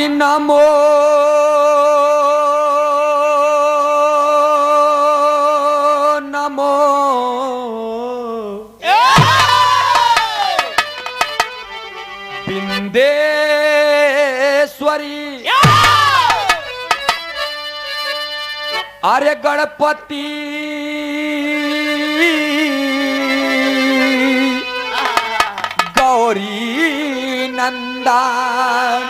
जी नमो नमो बिंदेश्वरी अरे गणपति गौरी नंदन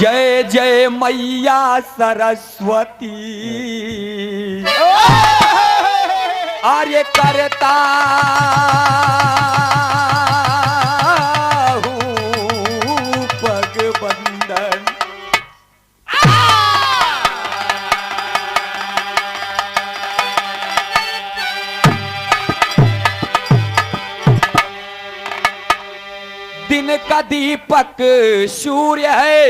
जय जय मैया सरस्वती आर्य करता हूँ पग बंदन। दिन का दीपक सूर्य है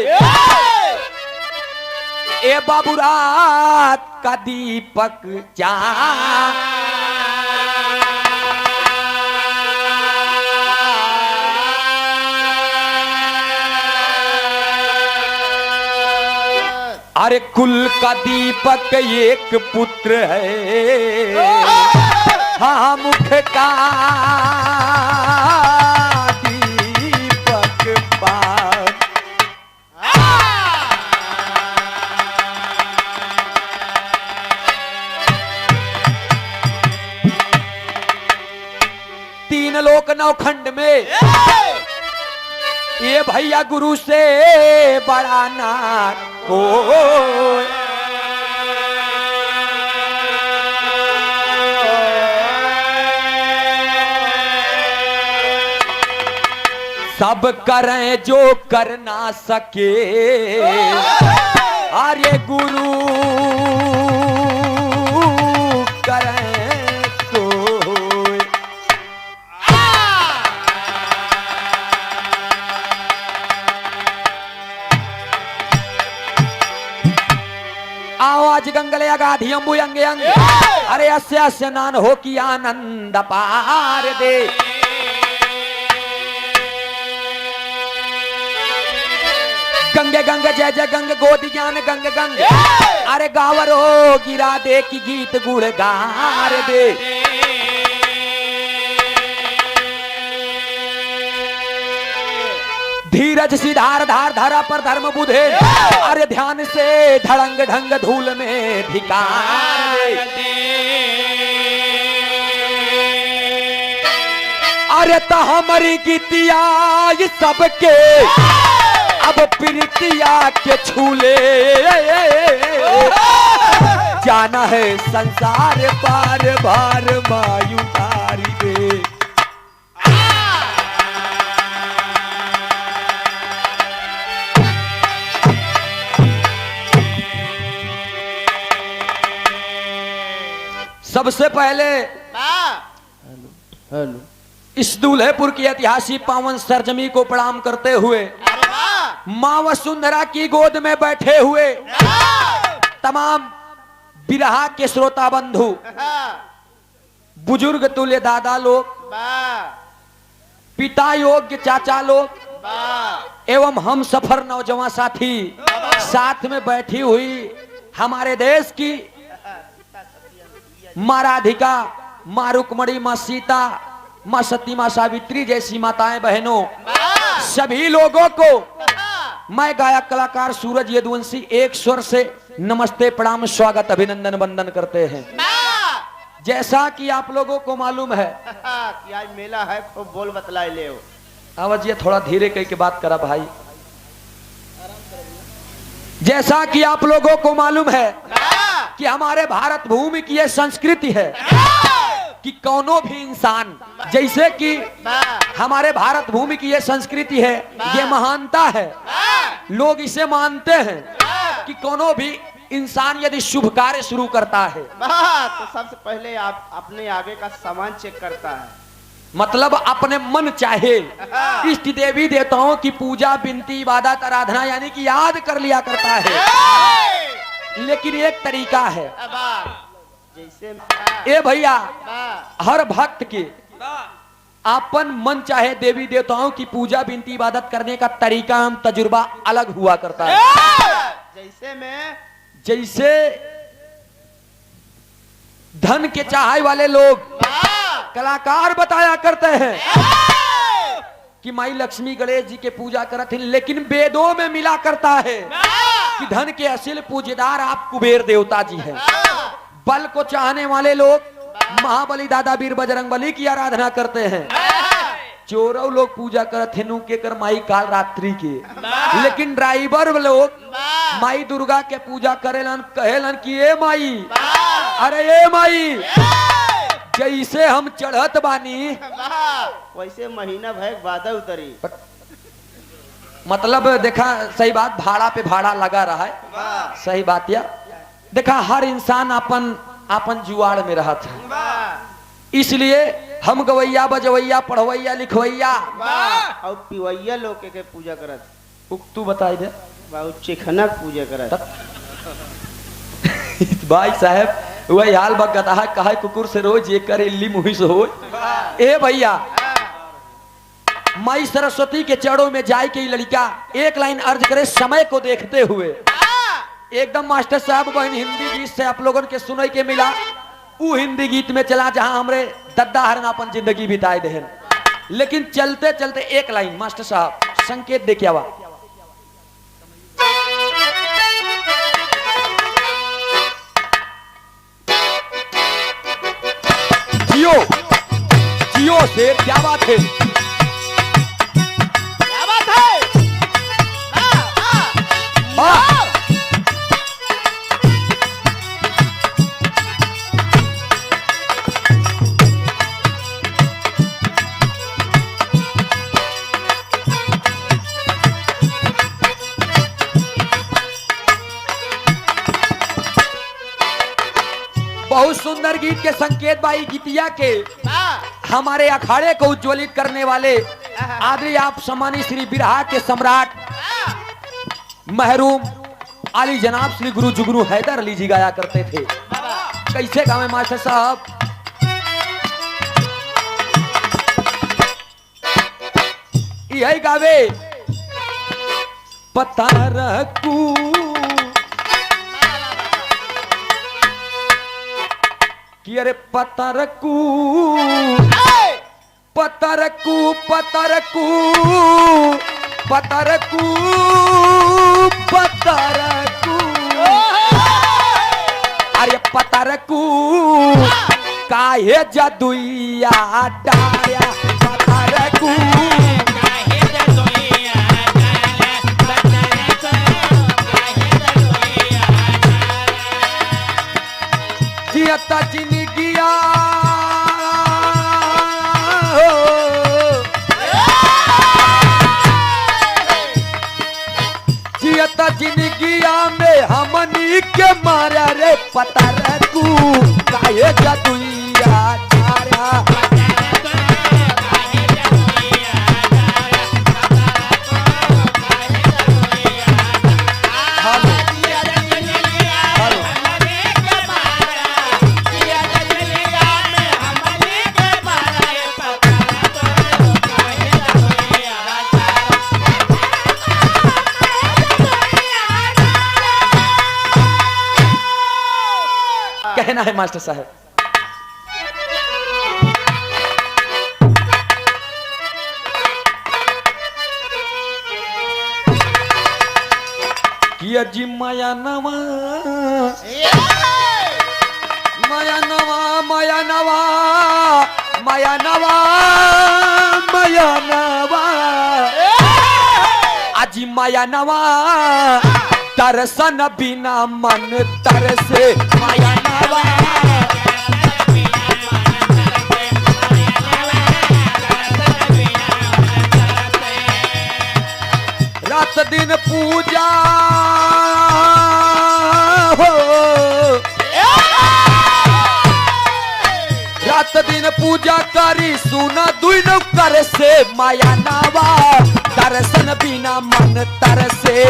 ए बाबू रात का दीपक चाँद। अरे कुल का दीपक एक पुत्र है हाँ मुख का दीपक पार। तीन लोक नौखंड में ये भैया गुरु से बड़ा ना कोई। सब करें जो कर ना सके आर्य गुरु करें तो। आओ आज गंगले अगाधी अंबु अंगे अंग अरे अस्य अस्य नान हो कि आनंद पार दे। गंगे गंग जय जय गंग गोदी ज्ञान गंग गंग अरे गावरो गिरा दे की गीत गुड़ गार दे। धीरज सिधार धार धारा पर धर्म बुधे अरे ध्यान से धड़ंग ढंग धूल में धिकार दे। अरे तो हमारी गीतिया ये सबके अब प्रीतिया के छूले जाना है संसार पार भार मायू तारी दे। सबसे पहले हेलो इस दूल्हेपुर की ऐतिहासिक पावन सरजमी को प्रणाम करते हुए मां वसुंधरा की गोद में बैठे हुए तमाम बिरहा के श्रोता बंधु बुजुर्ग तुल्य दादा लोग पिता योग्य चाचा लोग एवं हम सफर नौजवान साथी साथ में बैठी हुई हमारे देश की माँ राधिका माँ रुक्मणी माँ सीता माँ सती माँ सावित्री जैसी माताएं बहनों सभी लोगों को मैं गायक कलाकार सूरज यदुवंशी एक स्वर से नमस्ते प्रणाम स्वागत अभिनंदन वंदन करते हैं। जैसा कि आप लोगों को मालूम है कि आज मेला है खूब बोल बतलाए ले आवाज ये थोड़ा धीरे कह के बात करा भाई। जैसा कि आप लोगों को मालूम है कि हमारे भारत भूमि की यह संस्कृति है कि कौनो भी इंसान जैसे कि हमारे भारत भूमि की यह संस्कृति है ये महानता है। लोग इसे मानते हैं कि कौनो भी इंसान यदि शुभ कार्य शुरू करता है तो सबसे पहले आप अपने आगे का सामान चेक करता है। मतलब अपने मन चाहे इष्ट देवी देवताओं की पूजा विनती इबादत आराधना यानी कि याद कर लिया करता है। लेकिन एक तरीका है जैसे ए भैया, वाह हर भक्त के अपन मन चाहे देवी देवताओं की पूजा विनती इबादत करने का तरीका हम तजुर्बा अलग हुआ करता है। जैसे धन के चाहे वाले लोग कलाकार बताया करते हैं कि माई लक्ष्मी गणेश जी के पूजा करते हैं, लेकिन वेदों में मिला करता है कि धन के असल पूजेदार आप कुबेर देवता जी हैं। बल को चाहने वाले लोग महाबली दादा वीर बजरंगबली की आराधना करते हैं। चोरव लोग पूजा करते हैं के कर माई काल रात्रि के, लेकिन ड्राइवर लोग माई दुर्गा के पूजा करेलन, कहेलन कि ए माई, अरे ए माई, जैसे हम चढ़त बानी वैसे महीना भर बाधा उतरी। मतलब देखा, सही बात, भाड़ा पे भाड़ा लगा रहा है, सही बात। या देखा, हर इंसान अपन जुआड़ में रहा था, इसलिए हम गवैया बजवैया पढ़वैया लिखवैया और पिवैया लोग के पूजा करत। तू बताई दे बहुत चिखना पूजा करत। भाई साहब, वही हाल बगता है, कहा कुकुर से रोज ये करे इल्ली मुही से हो। ए भैया, माई सरस्वती के चरणों में जाए के लड़का एक लाइन अर्ज करे समय को देखते हुए। एकदम मास्टर साहब बहन हिंदी गीत से आप लोगों के सुनई के मिला, वो हिंदी गीत में चला जहां हमरे दद्दा हरन अपन जिंदगी बिताए दे। लेकिन चलते चलते एक लाइन मास्टर साहब संकेत दे क्या जियो जियो शेर, क्या बात है, क्या बात है। वाह। बहुत सुंदर गीत के संकेत बाई गीतिया के हमारे अखाड़े को उज्ज्वलित करने वाले आदि आप सम्मानित श्री बिरहा के सम्राट महरूम आली जनाब श्री गुरु जुगनू हैदर अली जी गाया करते थे। कैसे गावे मास्टर साहब? यही गावे, पता रखू कि अरे पतरकू पतरकू पतरकू पतरकू पतरकू, अरे पतरकू काहे जदुइया डाया, पतरकू जियता जिंदगिया जियता जिंदगिया में हमनी के मारा रे, पतरकू काहे जदुइया डाया। कहना है मास्टर साहब, किया जी माया नवा माया नवा माया नवा माया नवा माया नवा, अजी माया नवा तरसन बिना मन तरसे, माया नवा रात दिन पूजा हो, रात दिन पूजा करी सुना दुई कर से, माया नवा दर्शन बिना मन तरसे।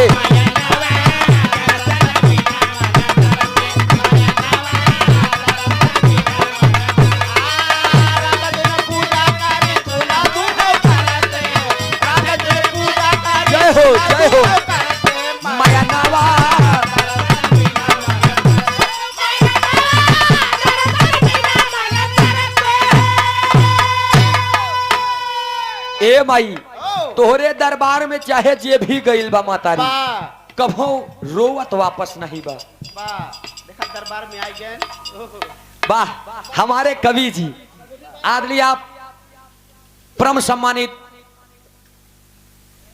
ए माई ओ तोहरे दरबार में चाहे जे भी गइल बा मातारी वाह कभो रोवत वापस नहीं बा। वाह देखा दरबार में आई गए। ओहो वाह हमारे कवि जी आदली आप परम सम्मानित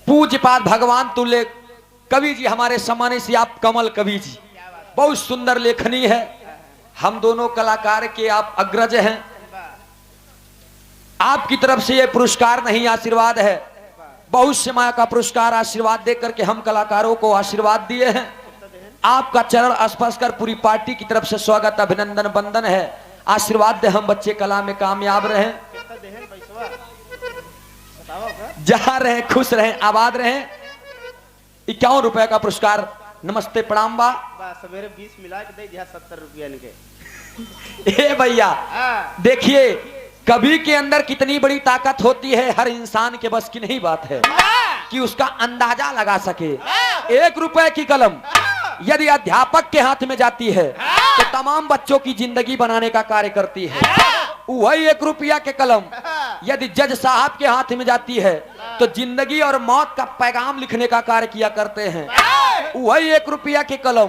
पूज्यपाद भगवान तुल्य कवि जी हमारे सम्मानित से आप कमल कवि जी बहुत सुंदर लेखनी है। हम दोनों कलाकार के आप अग्रज हैं। आपकी तरफ से ये पुरस्कार नहीं आशीर्वाद है। बहुत समय का पुरस्कार आशीर्वाद देकर के हम कलाकारों को आशीर्वाद दिए हैं। आपका चरण स्पर्श कर पूरी पार्टी की तरफ से स्वागत अभिनंदन वंदन है। आशीर्वाद दे हम बच्चे कला में कामयाब रहें, कितना देहन पैसा बताओ का जहां रहे खुश रहें आबाद रहें। 51 रुपए का पुरस्कार नमस्ते प्रणाम बा। वाह सवेरे 20 मिला के दे दिया 70 रुपया इनके। ए भैया हाँ देखिए कवि के अंदर कितनी बड़ी ताकत होती है। हर इंसान के बस की नहीं बात है कि उसका अंदाजा लगा सके। 1 रुपए की कलम यदि अध्यापक के हाथ में जाती है तो तमाम बच्चों की जिंदगी बनाने का कार्य करती है। वही 1 रुपया के कलम यदि जज साहब के हाथ में जाती है तो जिंदगी और मौत का पैगाम लिखने का कार्य किया करते हैं। वही 1 रुपया की कलम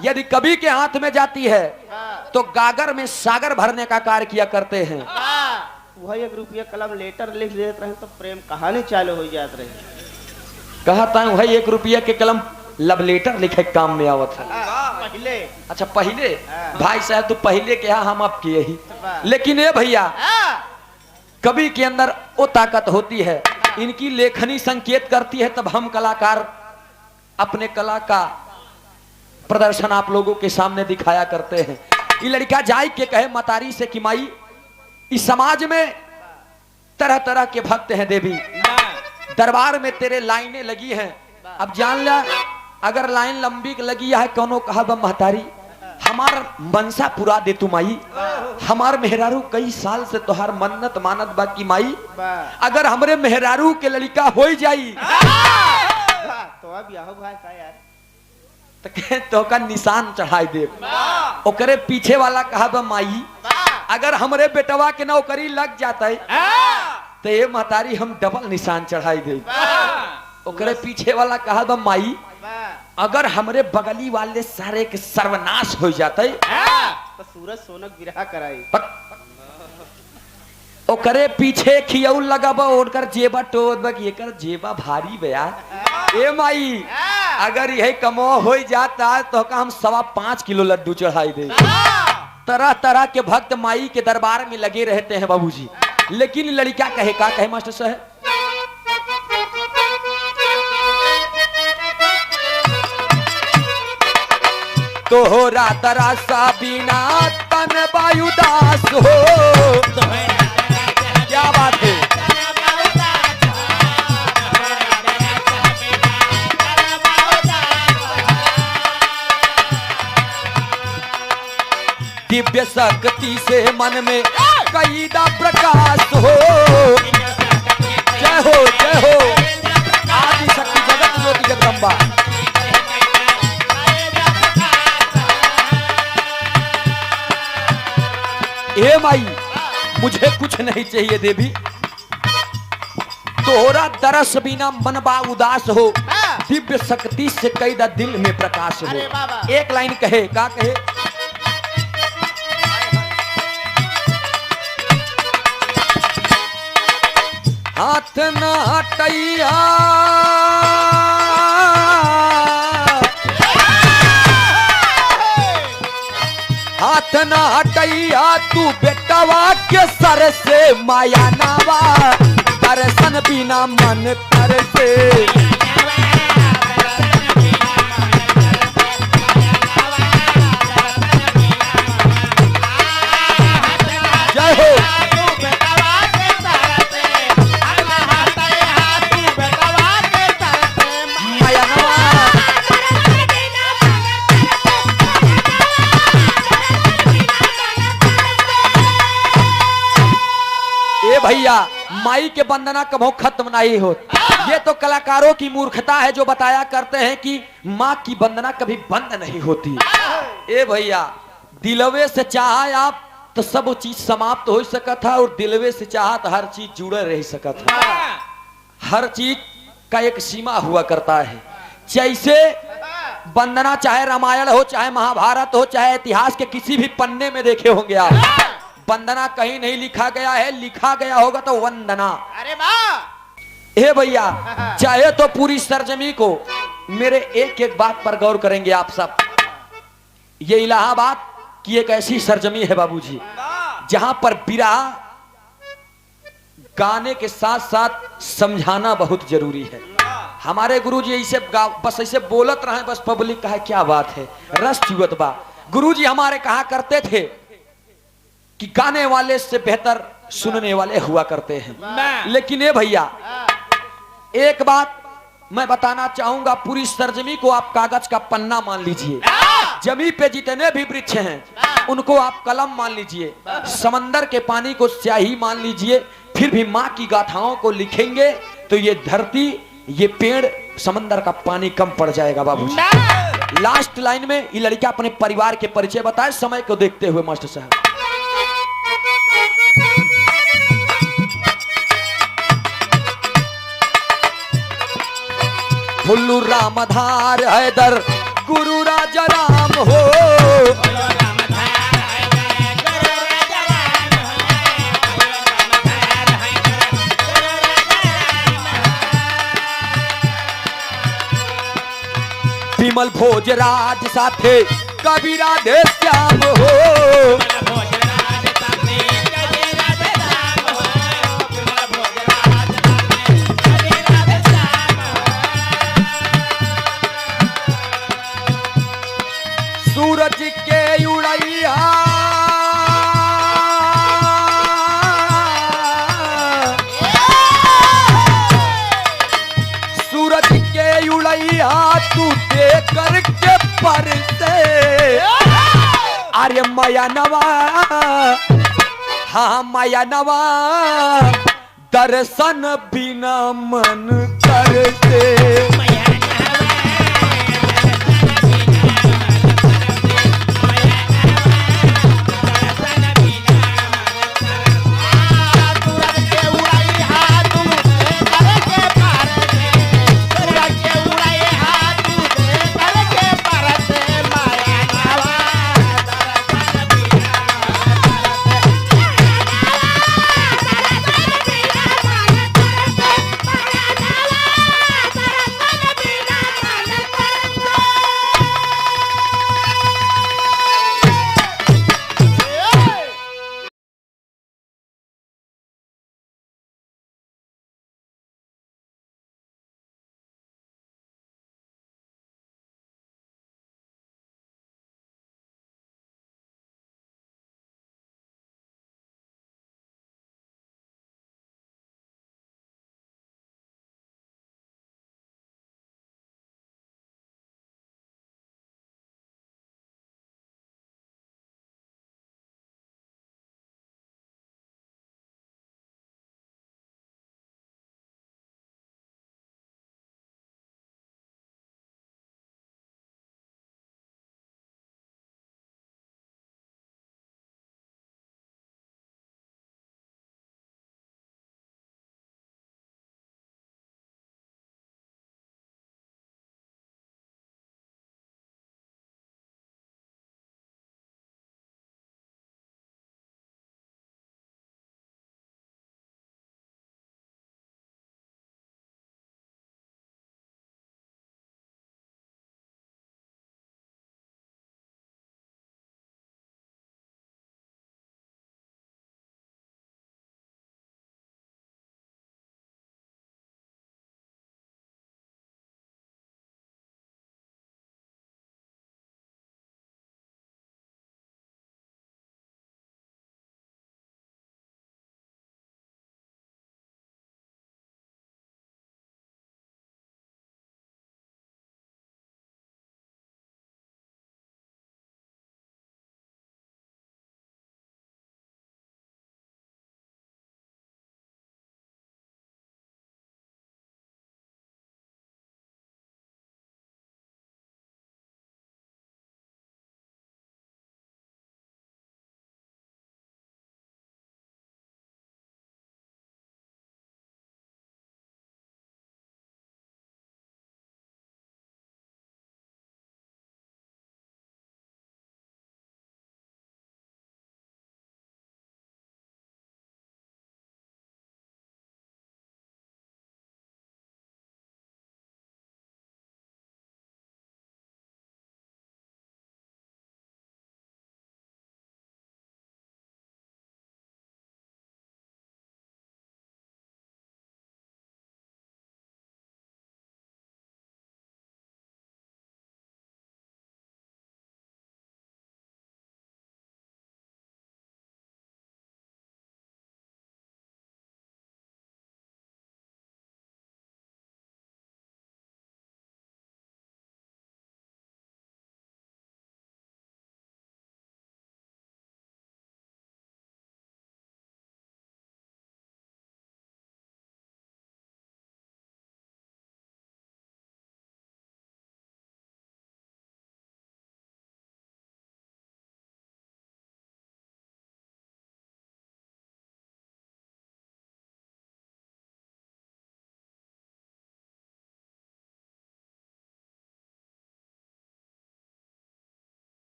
यदि कवि के हाथ में जाती है तो गागर में सागर भरने का कार्य किया करते हैं। वही 1 रुपया कलम लेटर लिख देते रहे तो प्रेम कहानी चालू हो जात रही। कहता है वही 1 रुपया के कलम लव लेटर लिखे काम में आवत है। पहले अच्छा पहले भाई साहब तो पहले क्या हम अब किए ही। लेकिन ये भैया कवि के अंदर वो ताकत होती है, इनकी लेखनी संकेत करती है, तब हम कलाकार अपने कला का प्रदर्शन आप लोगों के सामने दिखाया करते हैं। ये लड़का जाय के कहे मतारी से कि माई इस समाज में तरह तरह के भक्त हैं देवी, दरबार में तेरे लाइनें लगी हैं। अब जान ला अगर लाइन लंबी लगी है कोनो कहा बा महतारी हमार मनसा पूरा दे तू माई। हमार मेहरारू कई साल से तोहार मन्नत मानत बा की माई अगर हमरे मेहरारू के लड़का हो जाई तो अब यह भाई का यार तो कहे तो का निशान चढ़ाई दे। ओकरे पीछे वाला कहा बा माई अगर हमरे बेटवा के नौकरी लग जाता है तो ये महतारी हम डबल निशान चढ़ाई दे। ओकरे पीछे वाला कहा बा माई अगर हमरे बगली वाले सारे के सर्वनाश हो जाते तो सूरज सोनक विरहा कराई। ओकरे पीछे खियऊ लगाबा ओकर जेबा टोद बा कि एकर जेबा भारी बया। ए माई अगर यही कमो हो जाता तो का हम 5.25 किलो लड्डू चढ़ाई दे। तरह तरह के भक्त माई के दरबार में लगे रहते हैं बाबूजी। लेकिन लड़का कहे का कहे मास्टर साहब तोहरा तरासा बिना तन वायुदास हो। क्या बात है दिव्य शक्ति से मन में कैदा प्रकाश हो। जय हो आदि शक्ति जगत ज्योति जगदम्बा। ए माई मुझे कुछ नहीं चाहिए देवी, तोहरा दरस बिना मनबा उदास हो। दिव्य शक्ति से कैदा दिल में प्रकाश हो। एक लाइन कहे का कहे हाथ न हटैया हाथ न हटैया तू बेटवा के सर से माया नावा दर्शन बिना मन कर से। जय हो माया नावा भैया माई के वंदना कभो खत्म नहीं हो। ये तो कलाकारों की मूर्खता है जो बताया करते हैं कि माँ की वंदना कभी बंद नहीं होती। ए भैया दिलवे से चाहे आप तो सब चीज समाप्त हो सकता है और दिलवे से चाहा तो हर चीज जुड़े रह सकता है। हर चीज का एक सीमा हुआ करता है। जैसे वंदना चाहे रामायण हो, चाहे महाभारत हो, चाहे इतिहास के किसी भी पन्ने में देखे होंगे आप, वंदना कहीं नहीं लिखा गया है, लिखा गया होगा तो वंदना। अरे वाह! हे भैया, चाहे तो पूरी सरजमी को, मेरे एक एक बात पर गौर करेंगे आप सब। ये इलाहाबाद की एक ऐसी सरजमी है बाबूजी, जहां पर विरह गाने के साथ साथ समझाना बहुत जरूरी है। हमारे गुरुजी ऐसे बस ऐसे बोलत रहे, बस पब्लिक कहे क्या बात है, रस चुवत बा। गुरुजी हमारे कहा करते थे कि गाने वाले से बेहतर सुनने वाले हुआ करते हैं। लेकिन ये भैया एक बात मैं बताना चाहूंगा, पूरी सरजमी को आप कागज का पन्ना मान लीजिए, जमीन पे जितने भी वृक्ष हैं उनको आप कलम मान लीजिए, समंदर के पानी को स्याही मान लीजिए, फिर भी माँ की गाथाओं को लिखेंगे तो ये धरती, ये पेड़, समंदर का पानी कम पड़ जाएगा बाबूजी। लास्ट लाइन में ये लड़का अपने परिवार के परिचय बताए समय को देखते हुए मास्टर साहब। फुल्लू रामधार हैदर गुरु राजा राम हो, विमल भोजराज साथे कवि राधे श्याम हो। सूरज के उड़ैया सूरज के उड़ैया तू देख करके पर से, अरे माया नवा, हाँ माया नवा, दर्शन बिना मन करते।